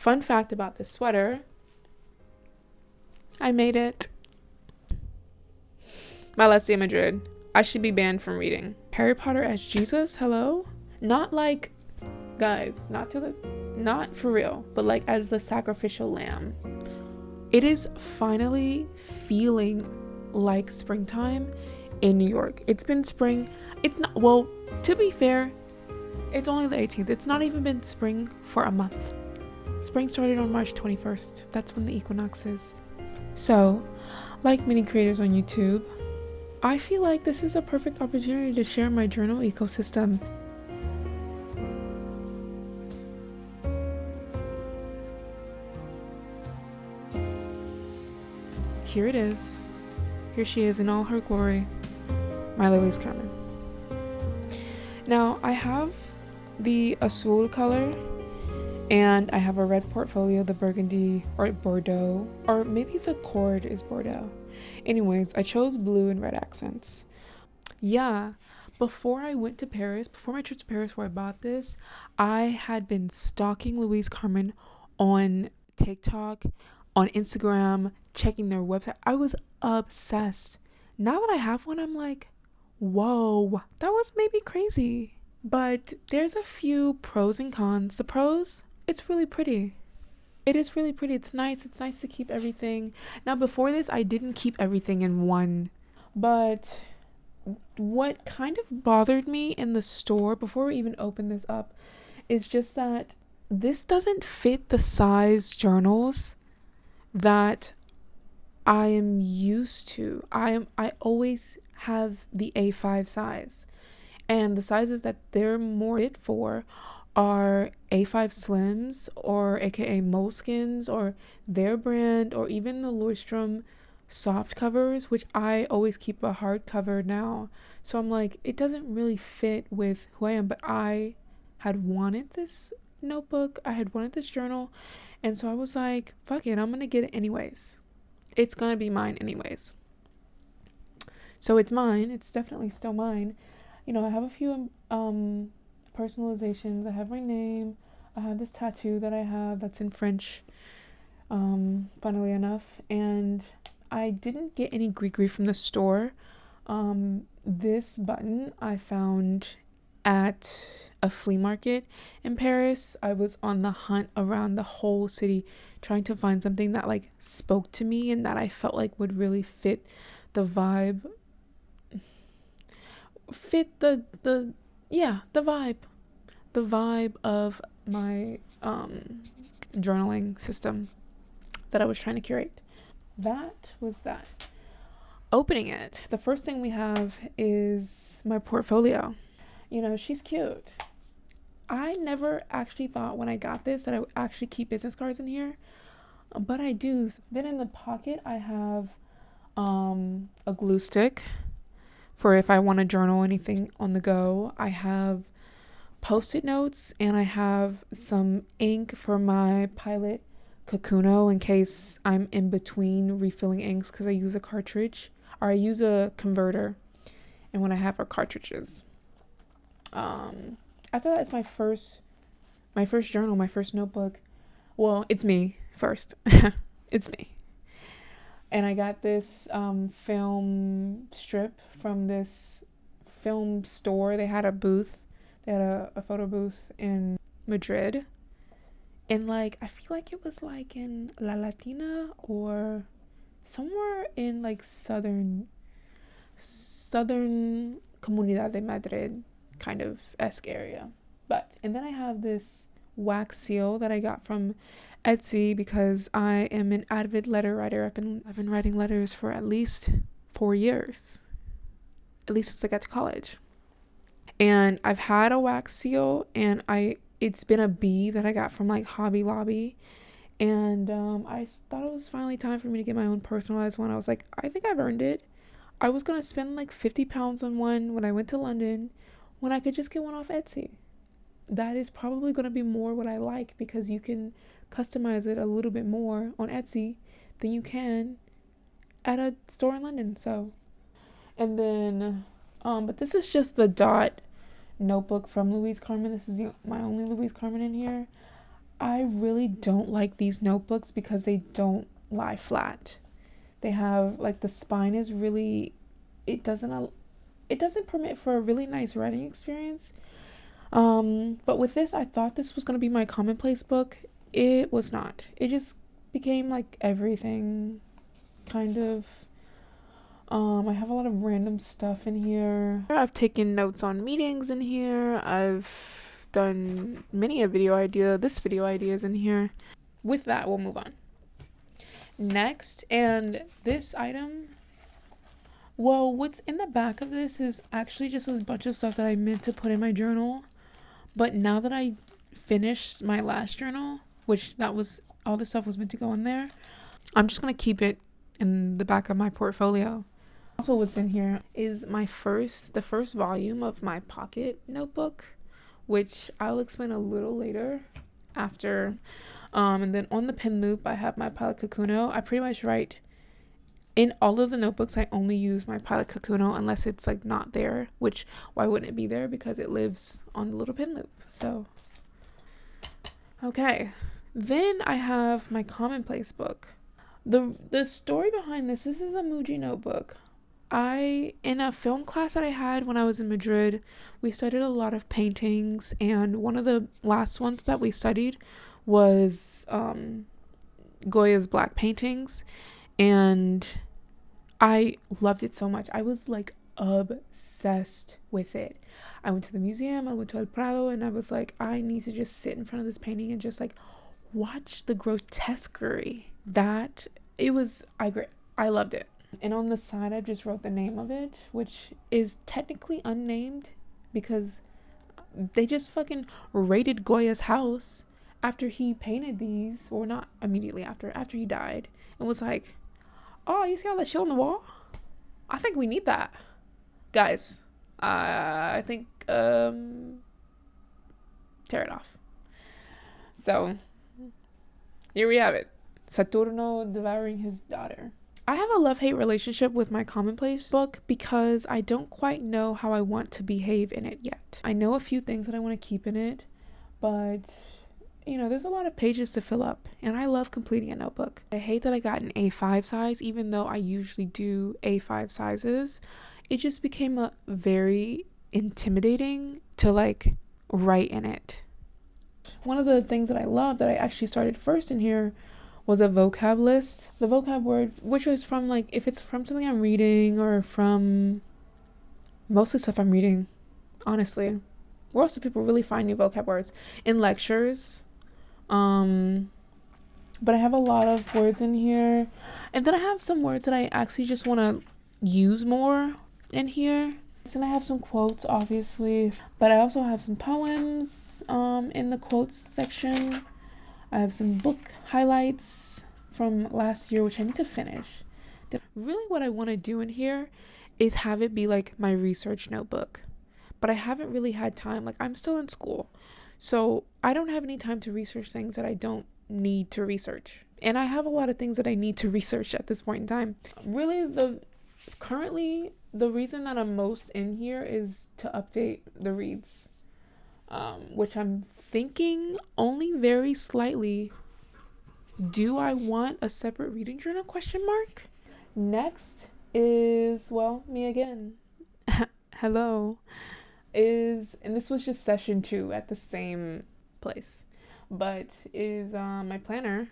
Fun fact about this sweater, I made it. My last day in Madrid. I should be banned from reading. Harry Potter as Jesus, hello? Not like, guys, not for real, but like as the sacrificial lamb. It is finally feeling like springtime in New York. It's been spring. It's not, well, to be fair, it's only the 18th. It's not even been spring for a month. Spring started on March 21st. That's when the equinox is. So, like many creators on YouTube, I feel like this is a perfect opportunity to share my journal ecosystem. Here it is. Here she is in all her glory. My Louise Carmen. Now, I have the azul color, and I have a red portfolio, the burgundy or Bordeaux, or maybe the cord is Bordeaux. Anyways, I chose blue and red accents. Yeah, before I went to Paris, before my trip to Paris where I bought this, I had been stalking Louise Carmen on TikTok, on Instagram, checking their website. I was obsessed. Now that I have one, I'm like, whoa, that was maybe crazy. But there's a few pros and cons. The pros, it's really pretty. It is really pretty. It's nice. It's nice to keep everything. Now, before this, I didn't keep everything in one. But what kind of bothered me in the store, before we even open this up, is just that this doesn't fit the size journals that I am used to. I always have the A5 size. And the sizes that they're more fit for are A5 Slims, or aka Moleskines, or their brand, or even the Lordstrom soft covers, which I always keep a hard cover now. So I'm like, it doesn't really fit with who I am, but I had wanted this notebook, I had wanted this journal, and so I was like, fuck it, I'm gonna get it anyways. It's gonna be mine anyways. So it's mine. It's definitely still mine. You know, I have a few personalizations. I have my name. I have this tattoo that I have that's in French, funnily enough. And I didn't get any gree from the store. This button I found at a flea market in Paris. I was on the hunt around the whole city trying to find something that like spoke to me and that I felt like would really fit the vibe. Fit the vibe of my journaling system that I was trying to curate. That was that. Opening it, the first thing we have is my portfolio. You know, she's cute. I never actually thought when I got this that I would actually keep business cards in here, but I do. Then in the pocket I have a glue stick for if I want to journal anything on the go. I have Post-it notes, and I have some ink for my Pilot Kakuno in case I'm in between refilling inks, because I use a cartridge, or I use a converter, and when I have our cartridges. After that, it's my first journal, my first notebook. Well, it's me first. It's me. And I got this film strip from this film store. They had a booth. They had a photo booth in Madrid. And like, I feel like it was like in La Latina or somewhere in like southern Comunidad de Madrid kind of esque area. And then I have this wax seal that I got from Etsy because I am an avid letter writer. I've been writing letters for at least 4 years, at least since I got to college. And I've had a wax seal, and it's been a bee that I got from like Hobby Lobby, and I thought it was finally time for me to get my own personalized one. I was like, I think I've earned it. I was gonna spend like £50 on one when I went to London, when I could just get one off Etsy. That is probably gonna be more what I like, because you can customize it a little bit more on Etsy than you can at a store in London. So, and then but this is just the dot notebook from Louise Carmen. This is my only Louise Carmen in here. I really don't like these notebooks because they don't lie flat. They have like the spine is really, it doesn't permit for a really nice writing experience. But with this, I thought this was gonna be my commonplace book. It was not. It just became like everything, kind of. I have a lot of random stuff in here. I've taken notes on meetings in here. I've done this video idea is in here. With that, we'll move on. Next, and this item, well, what's in the back of this is actually just a bunch of stuff that I meant to put in my journal. But now that I finished my last journal, which that was, all this stuff was meant to go in there, I'm just going to keep it in the back of my portfolio. Also, what's in here is the first volume of my pocket notebook, which I'll explain a little later after. And then on the pen loop, I have my Pilot Kakuno. I pretty much write in all of the notebooks. I only use my Pilot Kakuno unless it's like not there, which why wouldn't it be there? Because it lives on the little pen loop. So, okay. Then I have my commonplace book. The story behind this is a Muji notebook. In a film class that I had when I was in Madrid, we studied a lot of paintings, and one of the last ones that we studied was Goya's black paintings, and I loved it so much. I was like obsessed with it. I went to the museum, I went to El Prado, and I was like, I need to just sit in front of this painting and just like watch the grotesquerie. I loved it. And on the side, I just wrote the name of it, which is technically unnamed because they just fucking raided Goya's house after he painted these, or not immediately after he died, and was like, oh, you see all that shit on the wall? I think we need that. Guys, I think, tear it off. So, here we have it. Saturno devouring his daughter. I have a love-hate relationship with my commonplace book because I don't quite know how I want to behave in it yet. I know a few things that I want to keep in it, but there's a lot of pages to fill up, and I love completing a notebook. I hate that I got an A5 size, even though I usually do A5 sizes. It just became a very intimidating to like write in it. One of the things that I love that I actually started first in here was a vocab list. The vocab word, which was from like, if it's from something I'm reading or from mostly stuff I'm reading, honestly. Where else do people really find new vocab words? In lectures. But I have a lot of words in here. And then I have some words that I actually just want to use more in here. And I have some quotes, obviously. But I also have some poems in the quotes section. I have some book highlights from last year, which I need to finish. Really what I want to do in here is have it be like my research notebook. But I haven't really had time. Like, I'm still in school. So I don't have any time to research things that I don't need to research. And I have a lot of things that I need to research at this point in time. Really, currently, the reason that I'm most in here is to update the reads. Which I'm thinking only very slightly. Do I want a separate reading journal ? Next is, well, me again. Hello. And this was just session 2 at the same place. But is my planner,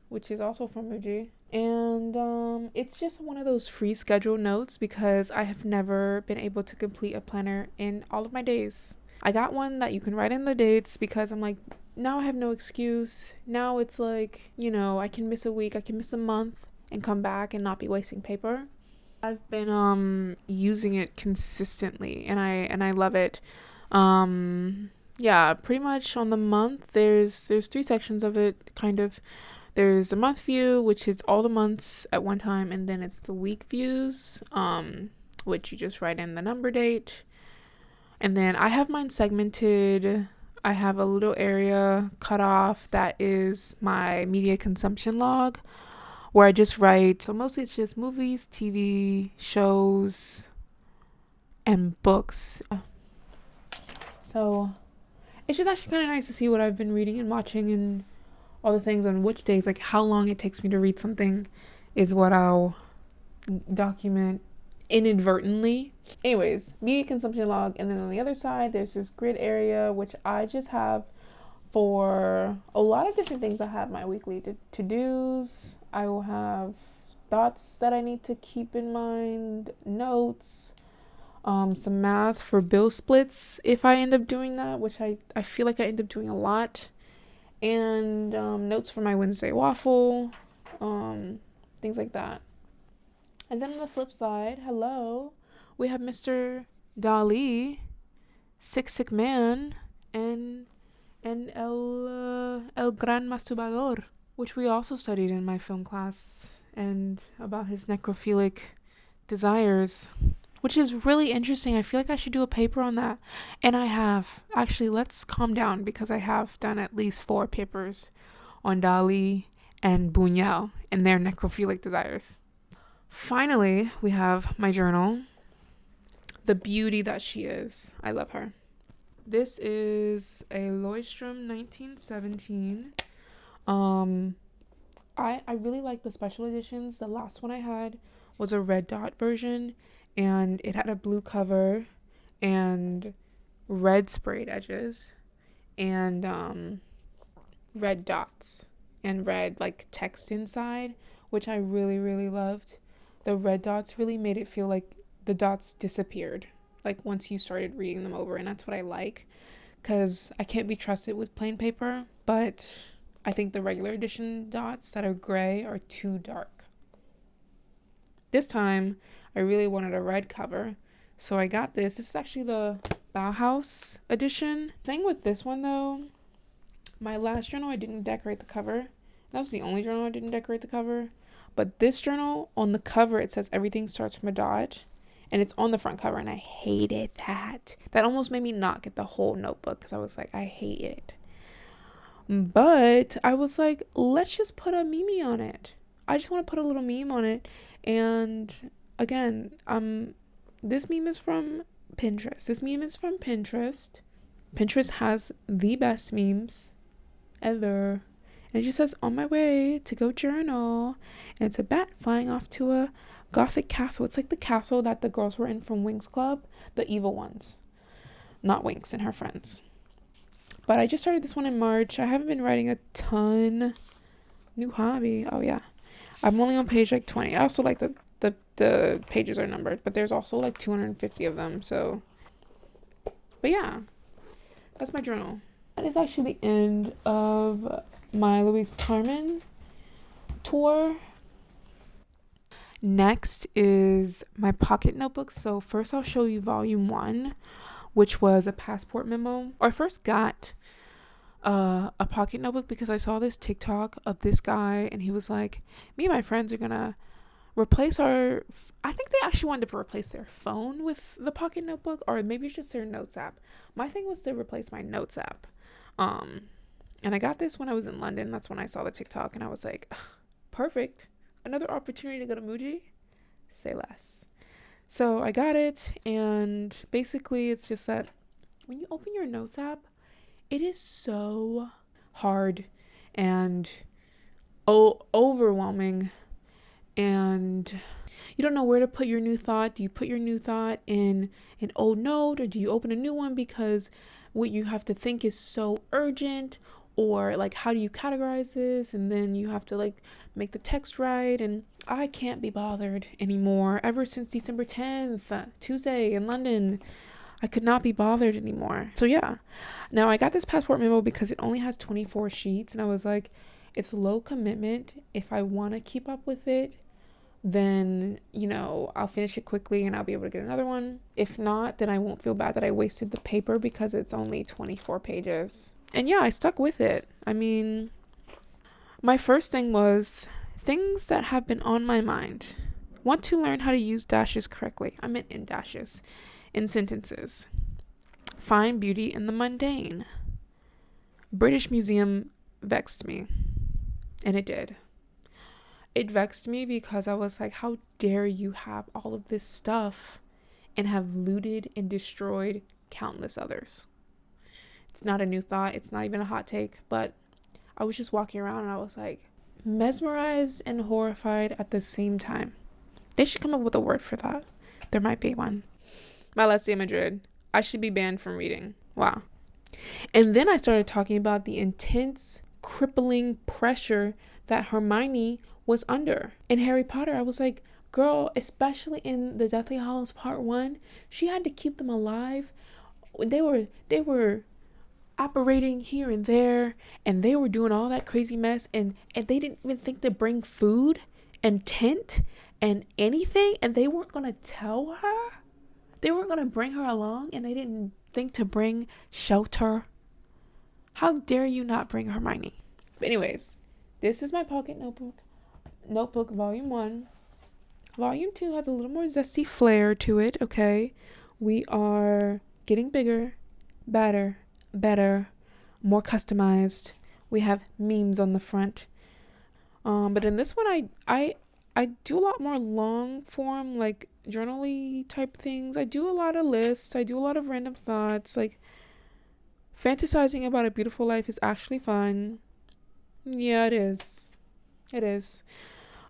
which is also from Muji. And it's just one of those free schedule notes because I have never been able to complete a planner in all of my days. I got one that you can write in the dates because I'm like, now I have no excuse. Now it's like, I can miss a week, I can miss a month and come back and not be wasting paper. I've been using it consistently and I love it. Yeah, pretty much on the month there's 3 sections of it, kind of. There's the month view, which is all the months at one time, and then it's the week views, which you just write in the number date. And then I have mine segmented. I have a little area cut off that is my media consumption log, where I just write. So mostly it's just movies, TV, shows, and books. So it's just actually kind of nice to see what I've been reading and watching and all the things on which days, like how long it takes me to read something is what I'll document inadvertently. Anyways, media consumption log. And then on the other side, there's this grid area, which I just have for a lot of different things. I have my weekly to-dos. I will have thoughts that I need to keep in mind, notes, some math for bill splits if I end up doing that, which I feel like I end up doing a lot, and notes for my Wednesday waffle, things like that. And then on the flip side, hello, we have Mr. Dali, Sick Man, and El Gran Masturbador, which we also studied in my film class, and about his necrophilic desires, which is really interesting. I feel like I should do a paper on that. And I have. Actually, let's calm down, because I have done at least 4 papers on Dali and Buñuel and their necrophilic desires. Finally, we have my journal. The beauty that she is. I love her. This is a Leuchtturm 1917. I really like the special editions. The last one I had was a red dot version, and it had a blue cover and red sprayed edges and red dots and red like text inside, which I really, really loved. The red dots really made it feel like the dots disappeared, like once you started reading them over, and that's what I like, because I can't be trusted with plain paper, but I think the regular edition dots that are gray are too dark. This time, I really wanted a red cover, so I got this. This is actually the Bauhaus edition. Thing with this one, though, my last journal, I didn't decorate the cover. That was the only journal I didn't decorate the cover. But this journal, on the cover, it says everything starts from a dot, and it's on the front cover, and I hated that. That almost made me not get the whole notebook, because I was like, I hate it. But I was like, let's just put a meme on it. I just want to put a little meme on it. And again, this meme is from Pinterest. Pinterest has the best memes ever. And it just says, on my way to go journal. And it's a bat flying off to a gothic castle. It's like the castle that the girls were in from Winx Club. The evil ones. Not Winx and her friends. But I just started this one in March. I haven't been writing a ton. New hobby. Oh, yeah. I'm only on page like 20. I also like the pages are numbered. But there's also like 250 of them. So. But yeah. That's my journal. That is actually the end of my Louise Carmen tour. Next is my pocket notebook. So first I'll show you volume 1, which was a passport memo. Or I first got a pocket notebook because I saw this TikTok of this guy, and he was like, me and my friends are gonna replace I think they actually wanted to replace their phone with the pocket notebook, or maybe it's just their notes app. My thing was to replace my notes app. And I got this when I was in London. That's when I saw the TikTok, and I was like, perfect. Another opportunity to go to Muji? Say less. So I got it, and basically it's just that when you open your notes app, it is so hard and overwhelming, and you don't know where to put your new thought. Do you put your new thought in an old note, or do you open a new one because what you have to think is so urgent? Or like, how do you categorize this? And then you have to like make the text right. And I can't be bothered anymore. Ever since December 10th, Tuesday in London, I could not be bothered anymore. So yeah, now I got this passport memo because it only has 24 sheets. And I was like, it's low commitment. If I want to keep up with it, then, you know, I'll finish it quickly and I'll be able to get another one. If not, then I won't feel bad that I wasted the paper because it's only 24 pages. And yeah, I stuck with it. I mean, my first thing was things that have been on my mind. Want to learn how to use dashes correctly. I meant in dashes. In sentences. Find beauty in the mundane. British Museum vexed me. And it did. It vexed me because I was like, how dare you have all of this stuff and have looted and destroyed countless others. It's not a new thought. It's not even a hot take, but I was just walking around and I was like mesmerized and horrified at the same time. They should come up with a word for that. There might be one. My last day in Madrid. I should be banned from reading. Wow. And then I started talking about the intense, crippling pressure that Hermione was under in Harry Potter. I was like, girl, especially in the Deathly Hallows Part 1, she had to keep them alive. They were operating here and there, and they were doing all that crazy mess, and they didn't even think to bring food and tent and anything, and they weren't going to tell her. They weren't going to bring her along, and they didn't think to bring shelter. How dare you not bring Hermione? But anyways, this is my pocket notebook volume 1. Volume 2 has a little more zesty flair to it, okay? We are getting bigger, better, more customized. We have memes on the front. But in this one, I do a lot more long form, like journal-y type things. I do a lot of lists. I do a lot of random thoughts. Like, fantasizing about a beautiful life is actually fun. Yeah, it is. It is.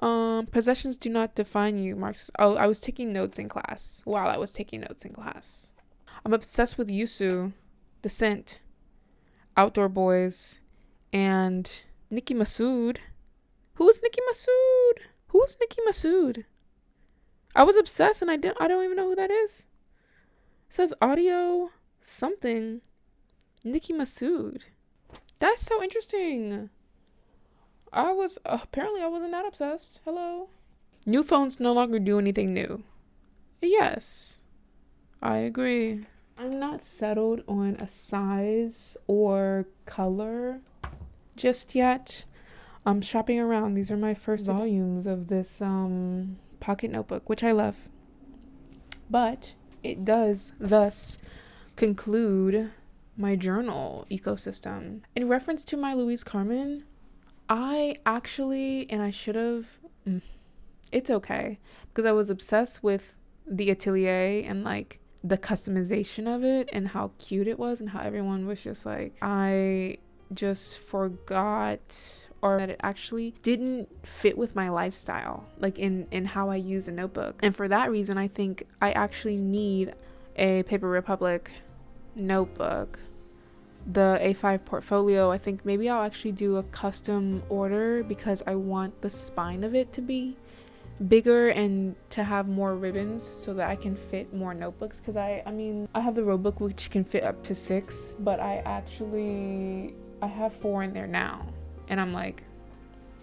Possessions do not define you, Marx. Oh, I was taking notes in class. I'm obsessed with Yusu, The Scent, Outdoor Boys, and Nicki Masood. Who is Nicki Masood? I was obsessed and I don't even know who that is. It says audio something. Nicki Masood. That's so interesting. I wasn't that obsessed. Hello. New phones no longer do anything new. Yes, I agree. I'm not settled on a size or color just yet. I'm shopping around. These are my first volumes of this pocket notebook, which I love. But it does thus conclude my journal ecosystem. In reference to my Louise Carmen, it's okay, because I was obsessed with the atelier and like the customization of it and how cute it was and how everyone was just like, I just forgot, or that it actually didn't fit with my lifestyle, like in how I use a notebook. And for that reason, I think I actually need a Paper Republic notebook. The A5 portfolio, I think maybe I'll actually do a custom order because I want the spine of it to be bigger and to have more ribbons so that I can fit more notebooks, because I have the road book which can fit up to 6, but I have 4 in there now, and I'm like,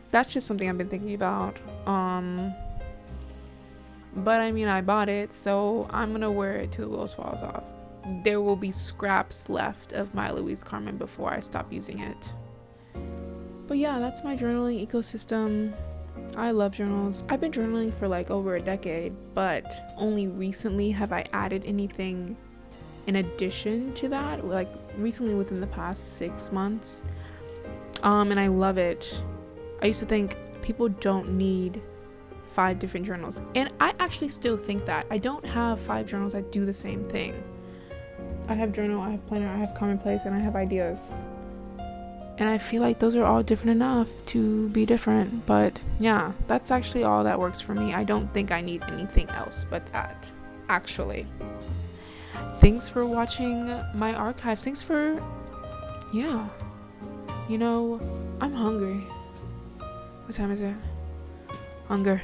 that's just something I've been thinking about. But I bought it, so I'm gonna wear it till the wheels falls off. There will be scraps left of my Louise Carmen before I stop using it. But yeah, that's my journaling ecosystem. I love journals. I've been journaling for like over a decade, but only recently have I added anything in addition to that, like recently within the past 6 months. And I love it. I used to think people don't need 5 different journals, and I actually still think that. I don't have 5 journals that do the same thing. I have journal, I have planner, I have commonplace, and I have ideas. And I feel like those are all different enough to be different. But yeah, that's actually all that works for me. I don't think I need anything else but that, actually. Thanks for watching my archives. Thanks for, I'm hungry. What time is it? Hunger.